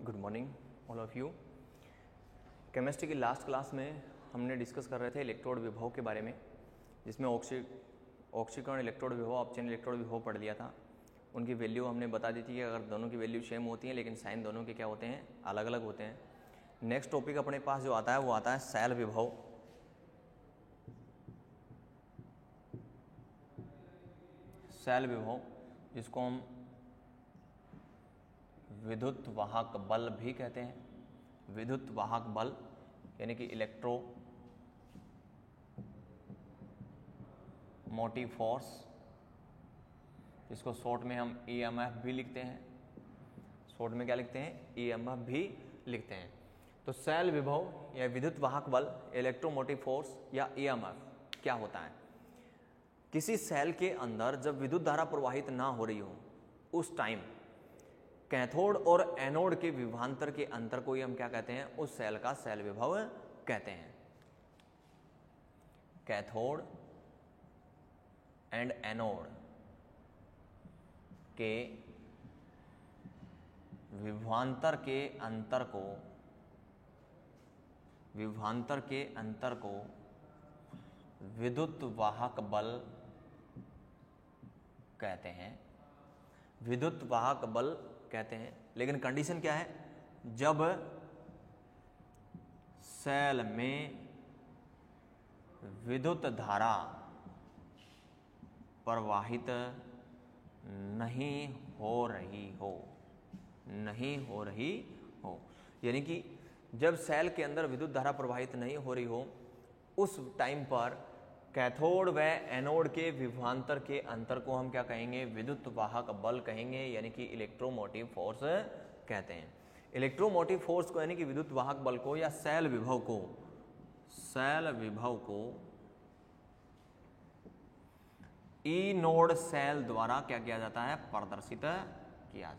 Good morning all of you. Chemistry की last class में हमने डिस्कस कर रहे थे इलेक्ट्रोड विभव के बारे में, जिसमें ऑक्सीकरण इलेक्ट्रोड विभव, अपचयन इलेक्ट्रोड विभव पढ़ लिया था। उनकी वैल्यू हमने बता दी थी कि अगर दोनों की वैल्यू सेम होती है लेकिन साइन दोनों के क्या होते हैं, अलग अलग होते हैं। नेक्स्ट टॉपिक अपने पास जो आता है वो आता है सेल विभव। सेल विभव जिसको हम विद्युत वाहक बल भी कहते हैं। विद्युत वाहक बल यानी कि इलेक्ट्रो मोटिव फोर्स, जिसको शॉर्ट में हम EMF भी लिखते हैं। शॉर्ट में क्या लिखते हैं? EMF भी लिखते हैं। तो सेल विभव या विद्युत वाहक बल, इलेक्ट्रोमोटिव फोर्स या EMF क्या होता है? किसी सेल के अंदर जब विद्युत धारा प्रवाहित ना हो रही हो उस टाइम कैथोड और एनोड के विभवांतर के अंतर को ही हम क्या कहते हैं? उस सेल का सेल विभव कहते हैं। कैथोड एंड एनोड के विभवांतर के अंतर को विद्युत वाहक बल कहते हैं। विद्युत वाहक बल कहते हैं, लेकिन कंडीशन क्या है? जब सेल में विद्युत धारा प्रवाहित नहीं हो रही हो, यानी कि जब सेल के अंदर विद्युत धारा प्रवाहित नहीं हो रही हो उस टाइम पर कैथोड व एनोड के विभवांतर के अंतर को हम क्या कहेंगे? विद्युत वाहक बल कहेंगे, यानी कि इलेक्ट्रोमोटिव फोर्स कहते हैं। इलेक्ट्रोमोटिव फोर्स को यानी कि विद्युत वाहक बल को या सेल विभव को ई नोड सेल द्वारा क्या किया जाता है? प्रदर्शित किया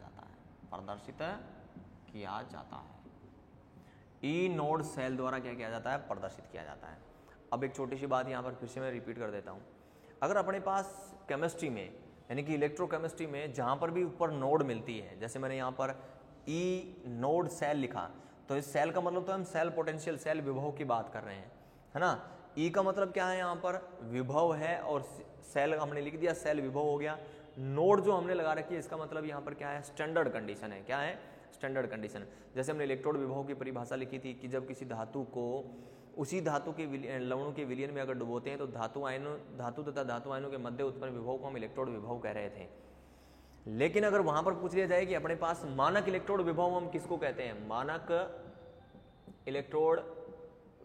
जाता है। ई नोड सेल द्वारा क्या किया जाता है? प्रदर्शित किया जाता है। अब एक छोटी सी बात यहाँ पर फिर से मैं रिपीट कर देता हूँ। अगर अपने पास केमिस्ट्री में यानी कि इलेक्ट्रोकेमिस्ट्री में जहाँ पर भी ऊपर नोड मिलती है, जैसे मैंने यहाँ पर ई नोड सेल लिखा, तो इस सेल का मतलब तो हम सेल पोटेंशियल, सेल विभव की बात कर रहे हैं, है ना। ई का मतलब क्या है? यहाँ पर विभव है और सेल हमने लिख दिया, सेल विभव हो गया। नोड जो हमने लगा रखी है इसका मतलब यहाँ पर क्या है? स्टैंडर्ड कंडीशन है। क्या है? Standard condition. जैसे हमने इलेक्ट्रोड विभव की परिभाषा लिखी थी कि जब किसी धातु को उसी धातु के लवणों के विलयन में अगर डुबोते हैं तो धातु तथा धातु आयनों के मध्य उत्पन्न विभव को हम इलेक्ट्रोड विभव कह रहे थे। लेकिन अगर वहां पर पूछ लिया जाए कि अपने पास मानक इलेक्ट्रोड विभव हम किसको कहते हैं? मानक इलेक्ट्रोड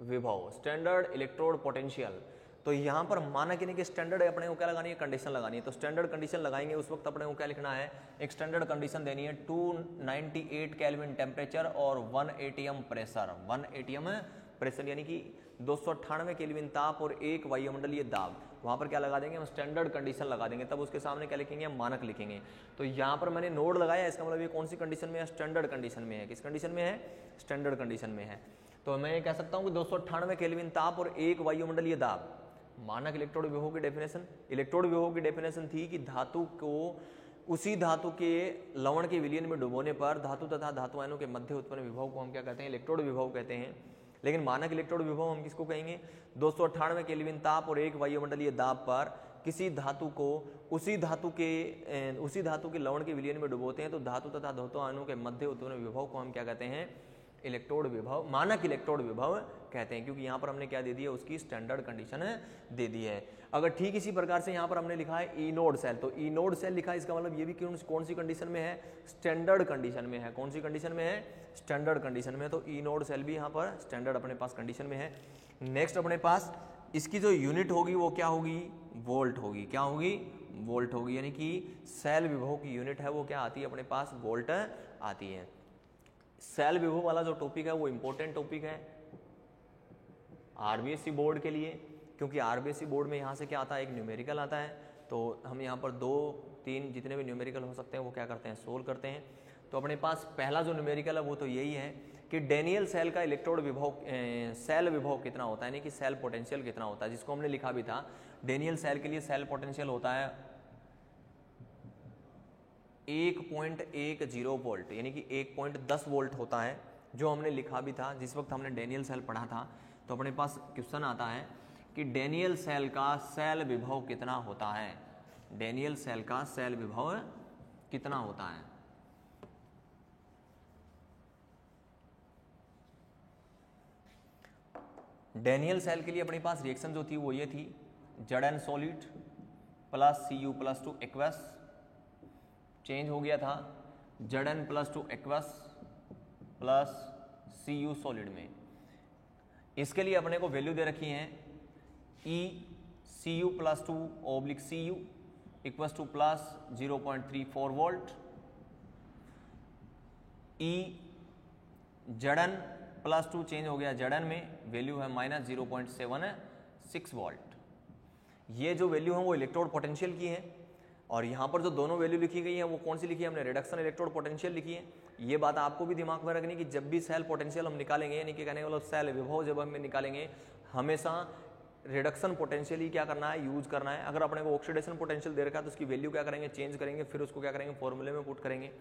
विभव, स्टैंडर्ड इलेक्ट्रोड पोटेंशियल। तो यहां पर मानक यानी कि स्टैंडर्ड अपने को क्या लगानी है? कंडीशन लगानी है। तो स्टैंडर्ड कंडीशन लगाएंगे उस वक्त अपने को क्या लिखना है? एक स्टैंडर्ड कंडीशन देनी है। 298 केल्विन टेम्परेचर और 1 atm प्रेशर। 1 atm प्रेशर यानी कि 298 केल्विन ताप और 1 वायुमंडलीय दाब। वहां पर क्या लगा देंगे? हम स्टैंडर्ड कंडीशन लगा देंगे। तब उसके सामने क्या लिखेंगे? हम मानक लिखेंगे। तो यहाँ पर मैंने नोड लगाया, इसका मतलब ये कौन सी कंडीशन में है? स्टैंडर्ड कंडीशन में है। किस कंडीशन में है? स्टैंडर्ड कंडीशन में है। तो मैं ये कह सकता हूँ कि 298 केल्विन ताप और 1 वायुमंडलीय दाब। मानक इलेक्ट्रोड विभव की डेफिनेशन, इलेक्ट्रोड विभव की डेफिनेशन थी कि धातु को उसी धातु के लवण के विलयन में डुबोने पर धातु तथा धातु आयनों के मध्य उत्पन्न विभव को हम क्या कहते हैं? इलेक्ट्रोड विभव कहते हैं। लेकिन मानक इलेक्ट्रोड विभव हम किसको कहेंगे? 298 केल्विन ताप और 1 वायुमंडलीय दाब पर किसी धातु को उसी धातु के लवण के विलयन में डुबोते हैं तो धातु तथा धातु आयनों के मध्य उत्पन्न विभव को हम क्या कहते हैं? इलेक्ट्रोड विभव, मानक इलेक्ट्रोड विभव कहते हैं। क्योंकि यहाँ पर हमने क्या दे दी है? उसकी स्टैंडर्ड कंडीशन दे दी है। अगर ठीक इसी प्रकार से यहाँ पर हमने लिखा है ई नोड सेल, तो ई नोड सेल लिखा है, इसका मतलब ये भी कौन सी कंडीशन में है? स्टैंडर्ड कंडीशन में है। कौन सी कंडीशन में है? स्टैंडर्ड कंडीशन में। तो ई नोड सेल भी यहाँ पर स्टैंडर्ड अपने पास कंडीशन में है। नेक्स्ट अपने पास इसकी जो यूनिट होगी वो क्या होगी? वोल्ट होगी। क्या होगी? वोल्ट होगी। यानी कि सेल विभव की यूनिट है वो क्या आती है अपने पास? वोल्ट आती है। सेल विभव वाला जो टॉपिक है वो इंपॉर्टेंट टॉपिक है आरबीएससी बोर्ड के लिए, क्योंकि आरबीएससी बोर्ड में यहाँ से क्या आता है? एक न्यूमेरिकल आता है। तो हम यहाँ पर 2-3 जितने भी न्यूमेरिकल हो सकते हैं वो क्या करते हैं? सोल्व करते हैं। तो अपने पास पहला जो न्यूमेरिकल है वो तो यही है कि डेनियल सेल का इलेक्ट्रोड विभव, सेल विभव कितना होता है, यानी कि सेल पोटेंशियल कितना होता है, जिसको हमने लिखा भी था। डेनियल सेल के लिए सेल पोटेंशियल होता है 1.10 वोल्ट यानी कि 1.10 वोल्ट होता है, जो हमने लिखा भी था जिस वक्त हमने डैनियल सेल पढ़ा था। तो अपने पास क्वेश्चन आता है कि डैनियल सेल का सेल विभव कितना होता है, डैनियल सेल का सेल विभव कितना होता है। डैनियल सेल के लिए अपने पास रिएक्शन जो थी वो ये थी, Zn solid plus Cu plus 2 aqueous, change हो गया था Zn plus 2 aqueous plus Cu solid में। इसके लिए अपने को वैल्यू दे रखी है E Cu plus 2 oblique Cu equals two plus 0.34 volt, E Zn plus 2 change हो गया Zn में, वैल्यू है माइनस 0.76 वोल्ट। ये जो वैल्यू है वो इलेक्ट्रोड पोटेंशियल की है, और यहाँ पर जो दोनों वैल्यू लिखी गई है वो कौन सी लिखी है हमने, रिडक्शन इलेक्ट्रोड पोटेंशियल लिखी है। ये बात आपको भी दिमाग में रखनी कि जब भी सेल पोटेंशियल हम निकालेंगे, यानी कि कहने का मतलब सेल विभव जब हम निकालेंगे, हमेशा रिडक्शन पोटेंशियल ही क्या करना है, यूज करना है। अगर अपने को ऑक्सीडेशन पोटेंशियल दे रखा है तो उसकी वैल्यू क्या करेंगे, चेंज करेंगे, फिर उसको क्या करेंगे, फॉर्मूले में पुट करेंगे।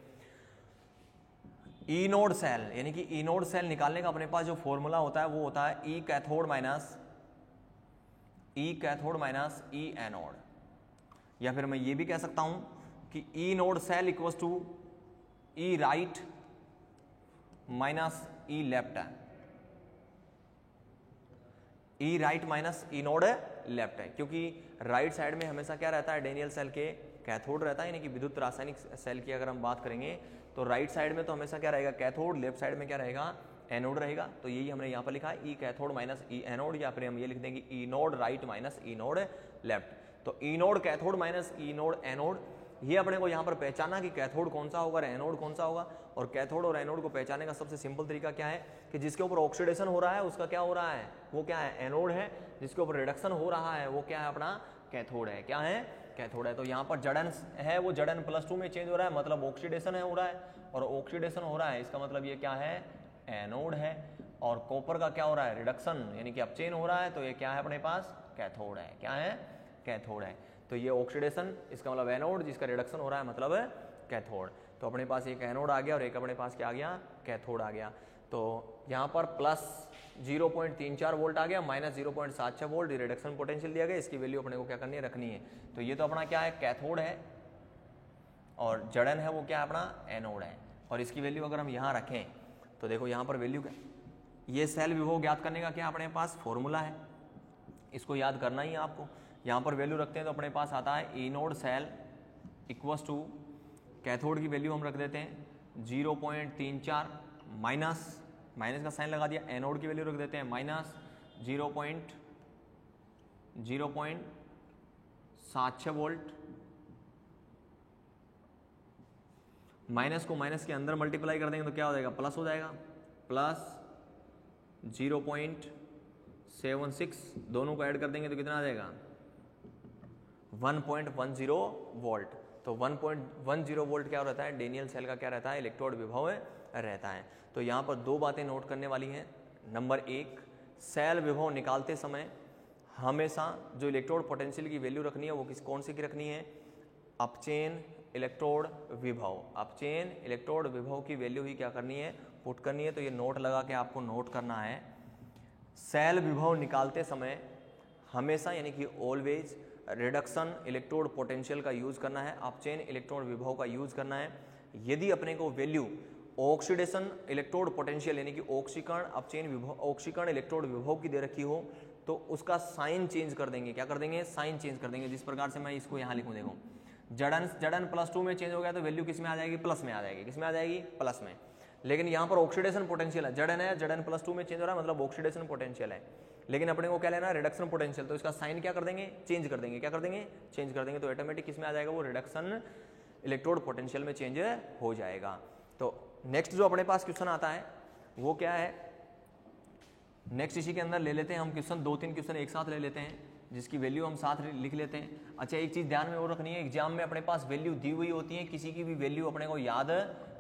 ई नोड सेल यानी कि ई नोड सेल निकालने का अपने पास जो फॉर्मूला होता है वो होता है E cathode minus E anode, या फिर मैं ये भी कह सकता हूं कि E naught cell equals to E right minus E left है, E right minus E naught left है, क्योंकि राइट साइड में हमेशा क्या रहता है, डैनियल सेल के कैथोड रहता है, यानी कि विद्युत रासायनिक सेल की अगर हम बात करेंगे तो राइट साइड में तो हमेशा क्या रहेगा, कैथोड, लेफ्ट साइड में क्या रहेगा, एनोड रहेगा। तो यही हमने यहाँ पर लिखा है E cathode minus E anode, या फिर हम ये लिख देंगे E naught right minus E naught left. तो E naught cathode minus E naught anode, ये अपने को यहाँ पर पहचाना कि कैथोड कौन सा होगा और एनोड कौन सा होगा। और कैथोड और एनोड को पहचानने का सबसे सिंपल तरीका क्या है कि जिसके ऊपर ऑक्सीडेशन हो रहा है उसका क्या हो रहा है, वो क्या है, एनोड है। जिसके ऊपर रिडक्शन हो रहा है वो क्या है, अपना कैथोड है। क्या है, कैथोड है। तो यहाँ पर Zn है वो Zn प्लस 2 में चेंज हो रहा है, मतलब ऑक्सीडेशन है हो रहा है, और ऑक्सीडेशन हो रहा है इसका मतलब ये क्या है, एनोड है। और कॉपर का क्या हो रहा है, रिडक्शन यानी कि अपचेन हो रहा है, तो ये क्या है अपने पास, कैथोड है। क्या है, कैथोड है। तो ये ऑक्सीडेशन इसका मतलब एनोड, जिसका रिडक्शन हो रहा है मतलब कैथोड। तो अपने पास एक एनोड आ गया और एक अपने पास क्या आ गया, कैथोड आ गया। तो यहाँ पर प्लस 0.34 वोल्ट आ गया, माइनस 0.76 वोल्ट रिडक्शन पोटेंशियल दिया गया। इसकी वैल्यू अपने को क्या करनी है, रखनी है। तो ये तो अपना क्या है, कैथोड है, और Zn है वो क्या है, अपना एनोड है। और इसकी वैल्यू अगर हम यहाँ रखें तो देखो यहाँ पर वैल्यू क्या, ये सेल विभव ज्ञात करने का क्या अपने पास फॉर्मूला है, इसको याद करना ही है आपको। यहाँ पर वैल्यू रखते हैं तो अपने पास आता है E naught cell equals to, cathode की वैल्यू हम रख देते हैं 0.34 माइनस का साइन लगा दिया, एनोड की वैल्यू रख देते हैं माइनस 0.76 वोल्ट। माइनस को माइनस के अंदर मल्टीप्लाई कर देंगे तो क्या हो जाएगा, प्लस हो जाएगा, प्लस 0.76, दोनों को ऐड कर देंगे तो कितना आ जाएगा, 1.10 वोल्ट। तो 1.10 वोल्ट क्या रहता है, डैनियल सेल का क्या रहता है, इलेक्ट्रोड विभव रहता है। तो यहाँ पर दो बातें नोट करने वाली हैं। नंबर एक, सेल विभव निकालते समय हमेशा जो इलेक्ट्रोड पोटेंशियल की वैल्यू रखनी है वो कौन सी की रखनी है, अपचेन इलेक्ट्रोड विभव। अपचेन इलेक्ट्रोड विभव की वैल्यू ही क्या करनी है, पुट करनी है। तो ये नोट लगा के आपको नोट करना है, सेल विभव निकालते समय हमेशा यानी कि ऑलवेज रिडक्शन इलेक्ट्रोड पोटेंशियल का यूज करना है, अपचेन इलेक्ट्रोड विभव का यूज करना है। यदि अपने को वैल्यू ऑक्सीडेशन इलेक्ट्रोड पोटेंशियल यानी कि ऑक्सीकरण अपचेन विभव, ऑक्सीकरण इलेक्ट्रोड विभव की दे रखी हो तो उसका साइन चेंज कर देंगे। क्या कर देंगे, साइन चेंज कर देंगे। जिस प्रकार से मैं इसको यहाँ लिखूँ, देखो Zn प्लस 2 में चेंज हो गया तो वैल्यू किस में आ जाएगी, प्लस में आ जाएगी। किस में आ जाएगी, प्लस में। लेकिन यहाँ पर ऑक्सीडेशन पोटेंशियल है, Zn प्लस 2 में चेंज हो रहा है मतलब ऑक्सीडेशन पोटेंशियल है। लेकिन अपने को क्या लेना है, रिडक्शन पोटेंशियल। तो इसका साइन क्या कर देंगे, चेंज कर देंगे। क्या कर देंगे, चेंज कर देंगे। तो ऑटोमेटिक किस में आ जाएगा, वो रिडक्शन इलेक्ट्रोड पोटेंशियल में चेंज हो जाएगा। तो नेक्स्ट जो अपने पास क्वेश्चन आता है वो क्या है, नेक्स्ट इसी के अंदर ले लेते हैं हम क्वेश्चन, 2-3 क्वेश्चन एक साथ ले लेते हैं जिसकी वैल्यू हम साथ लिख लेते हैं। अच्छा, एक चीज ध्यान में और रखनी है, एग्जाम में अपने पास वैल्यू दी हुई होती है, किसी की भी वैल्यू अपने को याद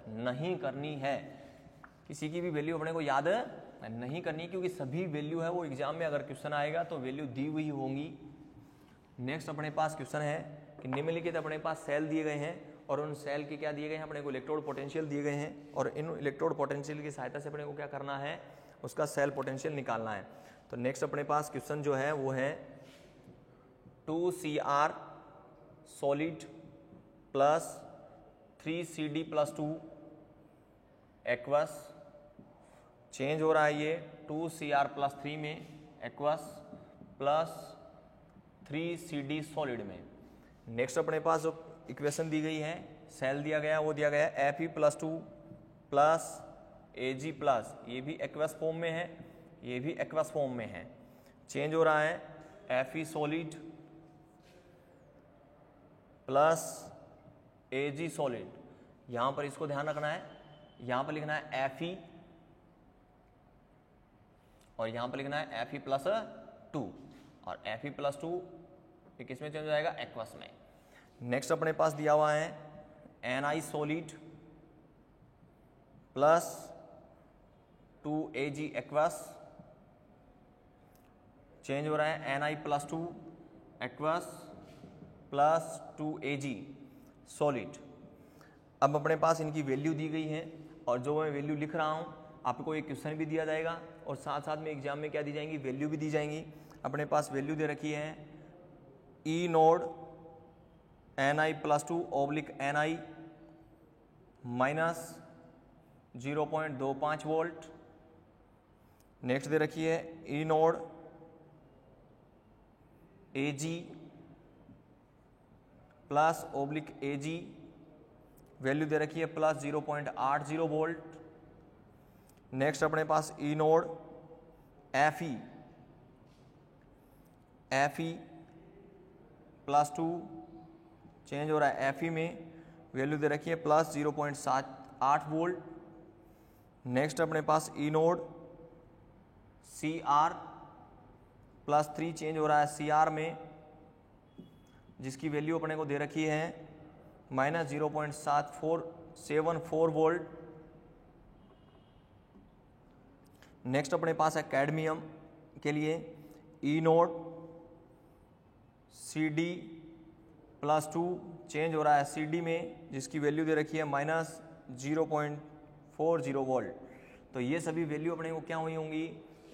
नहीं करनी है, किसी की भी वैल्यू अपने को याद नहीं करनी, क्योंकि सभी वैल्यू है वो एग्जाम में अगर क्वेश्चन आएगा तो वैल्यू दी हुई होंगी। नेक्स्ट अपने पास क्वेश्चन है कि निम्नलिखित अपने पास सेल दिए गए हैं और उन सेल के क्या दिए गए हैं अपने को, इलेक्ट्रोड पोटेंशियल दिए गए हैं, और इन इलेक्ट्रोड पोटेंशियल की सहायता से अपने को क्या करना है, उसका सेल पोटेंशियल निकालना है। तो नेक्स्ट अपने पास क्वेश्चन जो है वो है 2Cr solid plus 3Cd+2 aqueous, change हो रहा है ये 2Cr+3 में एक्वस प्लस 3Cd सॉलिड में। नेक्स्ट अपने पास जो इक्वेशन दी गई है, सेल दिया गया, वो दिया गया है Fe+2 प्लस Ag+, ये भी एक्वस फॉर्म में है, ये भी एक्वस फॉर्म में है। चेंज हो रहा है Fe solid plus Ag solid, यहां पर इसको ध्यान रखना है, यहां पर लिखना है Fe और यहां पर लिखना है Fe+2, और Fe+2 ये किस में चेंज हो जाएगा, एक्वस में। नेक्स्ट अपने पास दिया हुआ है Ni solid plus 2Ag aqueous, change हो रहा है Ni+2 aqueous plus 2Ag solid. अब अपने पास इनकी वैल्यू दी गई है, और जो मैं वैल्यू लिख रहा हूं आपको एक क्वेश्चन भी दिया जाएगा, और साथ साथ में एग्जाम में क्या दी जाएंगी, वैल्यू भी दी जाएंगी। अपने पास वैल्यू दे रखी है E naught Ni+2 oblique Ni minus 0.25 volt. Next दे रखी है E naught Ag plus oblique Ag, value दे रखी है प्लस 0.80 वोल्ट। नेक्स्ट अपने पास E नोड Fe +2, चेंज हो रहा है Fe में, वैल्यू दे रखी है प्लस 0.78 वोल्ट। नेक्स्ट अपने पास E नोड Cr+3, चेंज हो रहा है Cr में, जिसकी वैल्यू अपने को दे रखी है माइनस 0.74 वोल्ट। नेक्स्ट अपने पास है कैडमियम के लिए E नोड Cd+2, चेंज हो रहा है Cd में, जिसकी वैल्यू दे रखी है माइनस 0.40 वोल्ट। तो ये सभी वैल्यू अपने को क्या हुई होंगी,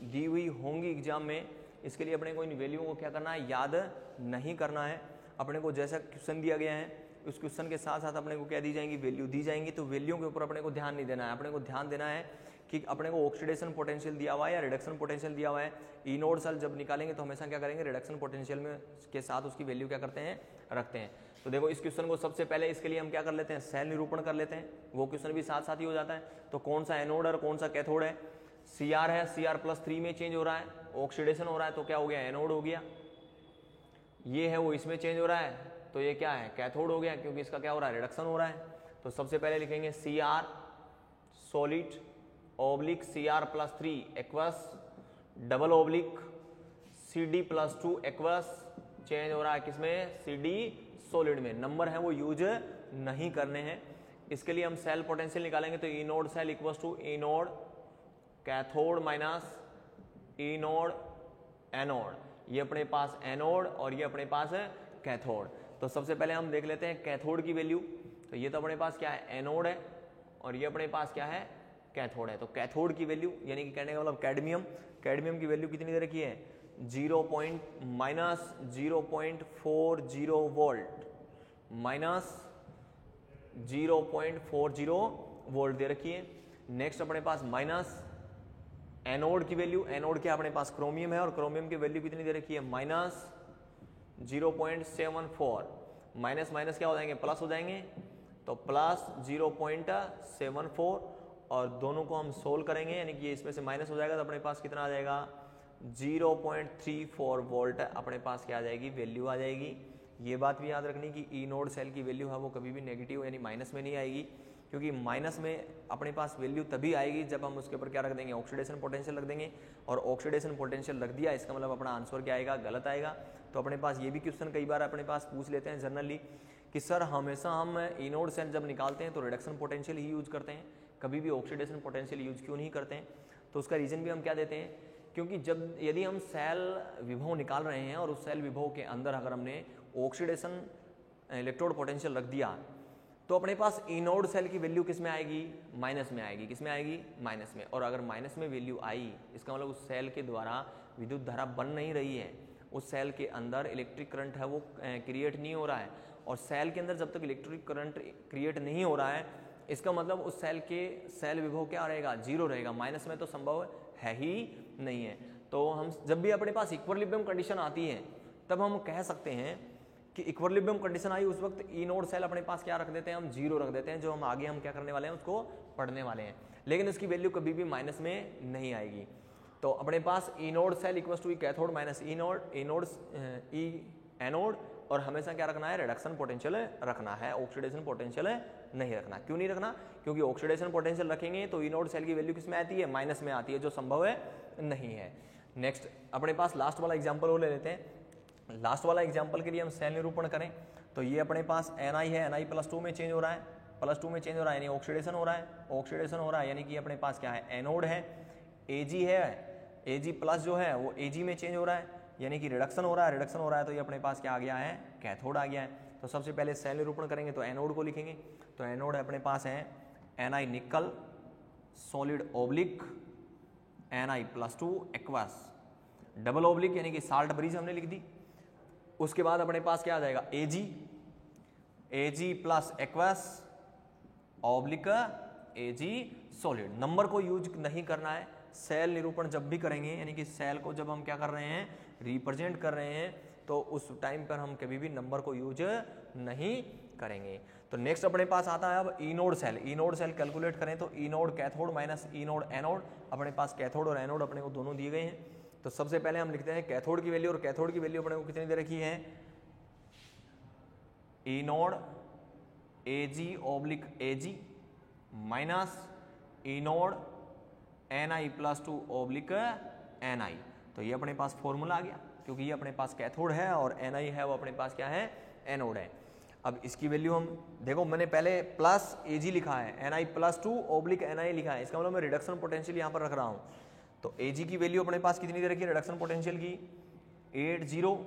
दी हुई होंगी एग्जाम में। इसके लिए अपने को इन वैल्यू को क्या करना है, याद नहीं करना है। अपने को जैसा क्वेश्चन दिया गया है उस क्वेश्चन के साथ साथ अपने को क्या दी जाएंगी, वैल्यू दी जाएंगी। तो वैल्यू के ऊपर अपने को ध्यान नहीं देना है, अपने को ध्यान देना है कि अपने को ऑक्सीडेशन पोटेंशियल दिया हुआ है या रिडक्शन पोटेंशियल दिया हुआ है। ई नोड सेल जब निकालेंगे तो हमेशा क्या करेंगे, रिडक्शन पोटेंशियल में के साथ उसकी वैल्यू क्या करते हैं, रखते हैं। तो देखो इस क्वेश्चन को सबसे पहले इसके लिए हम क्या कर लेते हैं, सेल निरूपण कर लेते हैं, वो क्वेश्चन भी साथ साथ ही हो जाता है। तो कौन सा एनोड और कौन सा कैथोड है, Cr है, Cr+3 में चेंज हो रहा है, ऑक्सीडेशन हो रहा है, तो क्या हो गया, एनोड हो गया। ये है वो इसमें चेंज हो रहा है, तो ये क्या है, कैथोड हो गया, क्योंकि इसका क्या हो रहा है, रिडक्शन हो रहा है। तो सबसे पहले लिखेंगे Cr solid oblique Cr+3 aqueous double oblique Cd+2 aqueous, change हो रहा है किसमें, Cd सॉलिड में। नंबर है वो यूज नहीं करने हैं। इसके लिए हम सेल पोटेंशियल निकालेंगे, तो E naught cell equals to E naught cathode minus E naught anode. ये अपने पास एनोड और ये अपने पास है कैथोड। तो सबसे पहले हम देख लेते हैं कैथोड की वैल्यू। तो ये तो अपने पास क्या है, एनोड है, और ये अपने पास क्या है, कैथोड है। तो कैथोड की वैल्यू यानी कि कहने का मतलब कैडमियम, कैडमियम की वैल्यू कितनी दे रखी है, -0.40 वोल्ट, -0.40 वोल्ट दे रखी है। नेक्स्ट अपने पास माइनस एनोड की वैल्यू, एनोड क्या अपने पास क्रोमियम है, और क्रोमियम की वैल्यू कितनी दे रखी है, -0.74। माइनस माइनस क्या हो जाएंगे, प्लस हो जाएंगे, तो प्लस 0.74, और दोनों को हम सोल्व करेंगे, यानी कि इसमें से माइनस हो जाएगा, तो अपने पास कितना आ जाएगा, 0.34 वोल्ट अपने पास क्या आ जाएगी, वैल्यू आ जाएगी। ये बात भी याद रखनी कि ई नोड सेल की वैल्यू है वो कभी भी नेगेटिव यानी माइनस में नहीं आएगी, क्योंकि माइनस में अपने पास वैल्यू तभी आएगी जब हम उसके ऊपर क्या रख देंगे, ऑक्सीडेशन पोटेंशियल रख देंगे। और ऑक्सीडेशन पोटेंशियल रख दिया, इसका मतलब अपना आंसर क्या आएगा, गलत आएगा। तो अपने पास ये भी क्वेश्चन कई बार अपने पास पूछ लेते हैं जनरली कि सर हमेशा हम ई नोड सेल जब निकालते हैं तो रिडक्शन पोटेंशियल ही यूज करते हैं, कभी भी ऑक्सीडेशन पोटेंशियल यूज क्यों नहीं करते हैं। तो उसका रीजन भी हम क्या देते हैं, क्योंकि जब यदि हम सेल विभव निकाल रहे हैं और उस सेल विभव के अंदर अगर हमने ऑक्सीडेशन इलेक्ट्रोड पोटेंशियल रख दिया, तो अपने पास इनोड सेल की वैल्यू किस में आएगी, माइनस में आएगी। किस में आएगी, माइनस में। और अगर माइनस में वैल्यू आई, इसका मतलब उस सेल के द्वारा विद्युत धारा बन नहीं रही है, उस सेल के अंदर इलेक्ट्रिक करंट है वो क्रिएट नहीं हो रहा है। और सेल के अंदर जब तक इलेक्ट्रिक करंट क्रिएट नहीं हो रहा है, इसका मतलब उस सेल के सेल विभव क्या रहेगा, जीरो रहेगा। माइनस में तो संभव है ही नहीं है। तो हम जब भी अपने पास इक्विलिब्रियम कंडीशन आती है, तब हम कह सकते हैं कि इक्विलिब्रियम कंडीशन आई, उस वक्त ई नोड सेल अपने पास क्या रख देते हैं, हम जीरो रख देते हैं। जो हम आगे हम क्या करने वाले हैं, उसको पढ़ने वाले हैं। लेकिन इसकी वैल्यू कभी भी माइनस में नहीं आएगी। तो अपने पास E naught cell equal to E cathode minus E naught E anode, और हमेशा क्या रखना है, रिडक्शन पोटेंशियल रखना है, ऑक्सीडेशन पोटेंशियल नहीं रखना। क्यों नहीं रखना, क्योंकि ऑक्सीडेशन पोटेंशियल रखेंगे तो ई नोड सेल की वैल्यू किस में आती है, माइनस में आती है, जो संभव है नहीं है। नेक्स्ट अपने पास लास्ट वाला एग्जाम्पल वो ले लेते हैं। लास्ट वाला एग्जाम्पल के लिए हम सेल निरूपण करें तो ये अपने पास Ni है, Ni +2 में चेंज हो रहा है, +2 में चेंज हो रहा है यानी ऑक्सीडेशन हो रहा है, ऑक्सीडेशन हो रहा है यानी कि अपने पास क्या है, एनोड है। Ag है, Ag प्लस जो है वो Ag में चेंज हो रहा है यानी कि रिडक्शन हो रहा है, रिडक्शन हो रहा है तो ये अपने पास क्या आ गया है, कैथोड आ गया है। तो सबसे पहले सेल निरूपण करेंगे तो एनोड को लिखेंगे। तो एनोड अपने पास है Ni निकल solid oblique Ni+2 aqueous, double oblique यानी कि साल्ट ब्रिज हमने लिख दी। उसके बाद अपने पास क्या आ जाएगा, Ag plus aqueous oblique Ag solid. Number को यूज नहीं करना है। सेल निरूपण जब भी करेंगे यानी कि सेल को जब हम क्या कर रहे हैं, रिप्रेजेंट कर रहे हैं, तो उस टाइम पर हम कभी भी नंबर को यूज नहीं करेंगे। तो नेक्स्ट अपने पास आता है अब E naught cell. E naught cell calculate करें तो E naught cathode minus E naught anode, अपने पास कैथोड और एनोड अपने को दोनों दिए गए हैं। तो सबसे पहले हम लिखते हैं कैथोड की वैल्यू, और कैथोड की वैल्यू अपने को कितनी दे रखी है, E node Ag/Ag minus E node Ni+2 oblique Ni। तो ये अपने पास फॉर्मूला आ गया, क्योंकि ये अपने पास कैथोड है और Ni है वो अपने पास क्या है, एनोड है। अब इसकी वैल्यू हम देखो, मैंने पहले प्लस Ag लिखा है, Ni+2 ओब्लिक Ni लिखा है, इसका मतलब मैं रिडक्शन पोटेंशियल यहाँ पर रख रहा हूँ। तो Ag की वैल्यू अपने पास कितनी दे रखी है, रिडक्शन पोटेंशियल की 80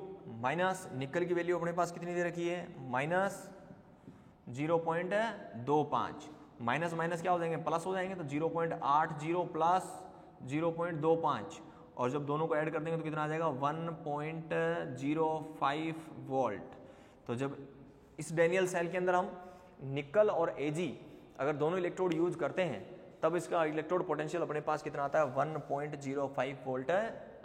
माइनस निकल की वैल्यू अपने पास कितनी दे रखी है, -0.25। माइनस माइनस क्या हो जाएंगे, प्लस हो जाएंगे। तो 0.80 प्लस 0.25, और जब दोनों को ऐड कर देंगे तो कितना आ जाएगा, 1.05 वोल्ट। तो जब इस डेनियल सेल के अंदर हम निकल और Ag अगर दोनों इलेक्ट्रोड यूज करते हैं, तब इसका इलेक्ट्रोड पोटेंशियल अपने पास कितना आता है, 1.05 वोल्ट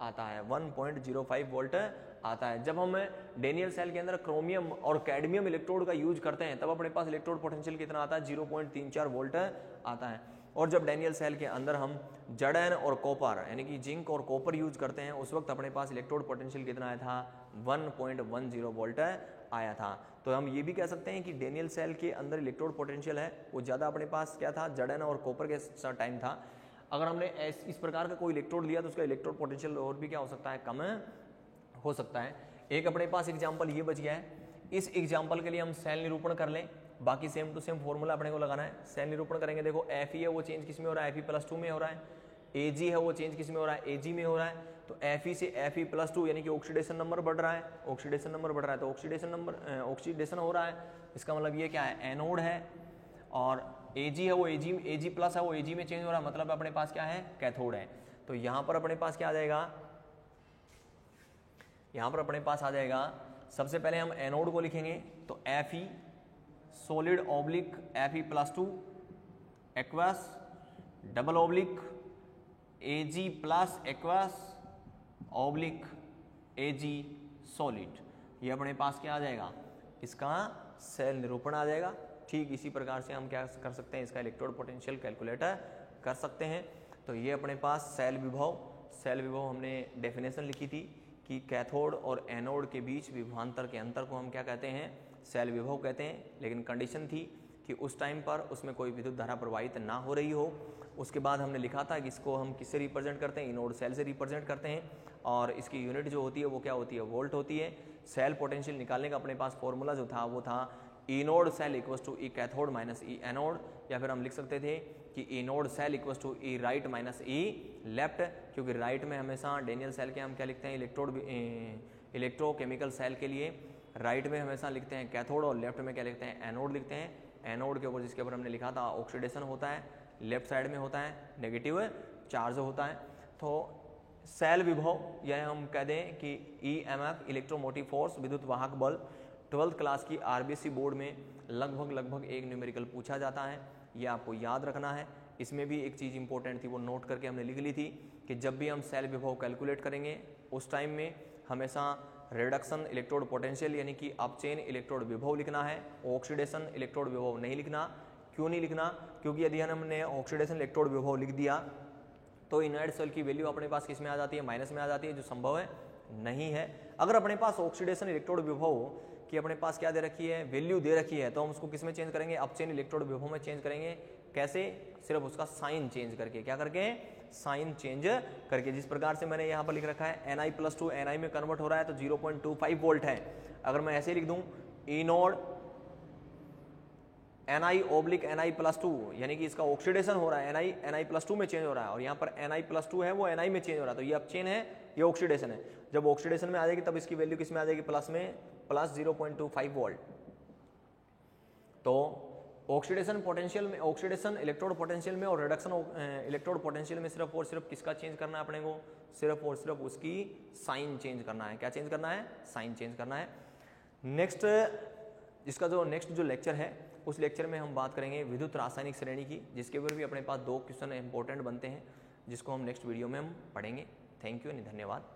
आता है, 1.05 वोल्ट आता है। जब हम डेनियल सेल के अंदर क्रोमियम और कैडमियम इलेक्ट्रोड का यूज करते हैं, तब अपने पास इलेक्ट्रोड पोटेंशियल कितना आता है, 0.34 वोल्ट आता है। और जब डेनियल सेल के अंदर हम जड़न और कॉपर यानी कि जिंक और कॉपर यूज करते हैं, उस वक्त अपने पास इलेक्ट्रोड पोटेंशियल कितना आया था, 1.10 वोल्ट आया था। तो हम ये भी कह सकते हैं कि डेनियल सेल के अंदर इलेक्ट्रोड पोटेंशियल है वो ज़्यादा अपने पास क्या था, जड़न और कॉपर के टाइम था। अगर हमने इस प्रकार का कोई इलेक्ट्रोड लिया तो उसका इलेक्ट्रोड पोटेंशियल और भी क्या हो सकता है, कम हो सकता है। एक अपने पास एग्जाम्पल ये बच गया है। इस एग्जाम्पल के लिए हम सेल निरूपण कर लें, बाकी सेम टू सेम फॉर्मूला अपने को लगाना है। सेल निरूपण करेंगे, देखो Fe है वो चेंज किस में हो रहा है, Fe+2 में हो रहा है। Ag है वो चेंज किस में हो रहा है, Ag में हो रहा है। तो Fe से Fe+2 यानी कि ऑक्सीडेशन नंबर बढ़ रहा है, ऑक्सीडेशन नंबर बढ़ रहा है, तो ऑक्सीडेशन हो रहा है। इसका मतलब ये क्या है, एनोड है। और Ag है वो Ag प्लस है वो Ag में चेंज हो रहा है, मतलब अपने पास क्या है, कैथोड है। तो यहाँ पर अपने पास क्या आ जाएगा, यहाँ पर अपने पास आ जाएगा, सबसे पहले हम एनोड को लिखेंगे तो Fe solid oblique Fe+2 aqueous double oblique Ag plus aqueous oblique Ag solid. ये अपने पास क्या आ जाएगा, इसका सेल निरूपण आ जाएगा। ठीक इसी प्रकार से हम क्या कर सकते हैं, इसका इलेक्ट्रोड पोटेंशियल कैलकुलेट कर सकते हैं। तो ये अपने पास सेल विभव हमने डेफिनेशन लिखी थी कि कैथोड और एनोड के बीच विभवांतर के अंतर को हम क्या कहते हैं, सेल विभव कहते हैं। लेकिन कंडीशन थी कि उस टाइम पर उसमें कोई विद्युत धारा प्रवाहित ना हो रही हो। उसके बाद हमने लिखा था कि इसको हम किससे रिप्रेजेंट करते हैं, इनोड सेल से रिप्रेजेंट करते हैं, और इसकी यूनिट जो होती है वो क्या होती है, वोल्ट होती है। सेल पोटेंशियल निकालने का अपने पास फॉर्मूला जो था वो था E naught cell equal to E cathode minus E anode, या फिर हम लिख सकते थे कि E naught cell equal to E right minus E left, क्योंकि राइट में हमेशा डेनियल सेल के हम क्या लिखते हैं, इलेक्ट्रोकेमिकल सेल के लिए राइट में हमेशा लिखते हैं कैथोड और लेफ्ट में क्या लिखते हैं, एनोड लिखते हैं। एनोड के ऊपर जिसके ऊपर हमने लिखा था ऑक्सीडेशन होता है, लेफ्ट साइड में होता है, नेगेटिव चार्ज होता है। तो सेल विभव या हम कह दें कि EMF इलेक्ट्रोमोटिव फोर्स विद्युत वाहक बल 12th क्लास की RBC बोर्ड में लगभग एक न्यूमेरिकल पूछा जाता है, ये आपको याद रखना है। इसमें भी एक चीज़ इंपॉर्टेंट थी, वो नोट करके हमने लिख ली थी कि जब भी हम सेल विभव कैलकुलेट करेंगे उस टाइम में हमेशा रिडक्शन इलेक्ट्रोड पोटेंशियल यानी कि अपचेन इलेक्ट्रोड विभव लिखना है, ऑक्सीडेशन इलेक्ट्रोड विभव नहीं लिखना। क्यों नहीं लिखना? क्योंकि यदि हमने ऑक्सीडेशन इलेक्ट्रोड विभव लिख दिया तो इनर्ट सेल की वैल्यू अपने पास किस में आ जाती है? माइनस में आ जाती है, जो संभव है नहीं है। अगर अपने पास ऑक्सीडेशन इलेक्ट्रोड विभव की अपने पास क्या दे रखी है? वैल्यू दे रखी है, तो हम उसको किस में चेंज करेंगे? अपचेन इलेक्ट्रोड विभव में चेंज करेंगे। कैसे? सिर्फ उसका साइन चेंज करके। क्या करके? साइन चेंज करके। जिस प्रकार से मैंने यहाँ पर लिख रखा है Ni+2 Ni में कन्वर्ट हो रहा है तो 0.25 वोल्ट है। अगर मैं ऐसे लिख दूं E नोड Ni/Ni+2 यानी कि इसका ऑक्सीडेशन हो रहा है, Ni+2 में चेंज हो रहा है, और यहाँ पर Ni+2 है वो Ni में चेंज हो रहा है, तो ये अपचेन है, ये ऑक्सीडेशन है। जब ऑक्सीडेशन में आ जाएगी तब इसकी वैल्यू किस में आ जाएगी? प्लस में, प्लस 0.25 वोल्ट। तो ऑक्सीडेशन पोटेंशियल में, ऑक्सीडेशन इलेक्ट्रोड पोटेंशियल में और रिडक्शन इलेक्ट्रोड पोटेंशियल में सिर्फ और सिर्फ किसका चेंज करना है अपने को? सिर्फ और सिर्फ उसकी साइन चेंज करना है। क्या चेंज करना है? साइन चेंज करना है। नेक्स्ट इसका जो नेक्स्ट जो लेक्चर है उस लेक्चर में हम बात करेंगे विद्युत रासायनिक श्रेणी की, जिसके ऊपर भी अपने पास 2 क्वेश्चन इंपॉर्टेंट बनते हैं, जिसको हम नेक्स्ट वीडियो में हम पढ़ेंगे। थैंक यू, धन्यवाद।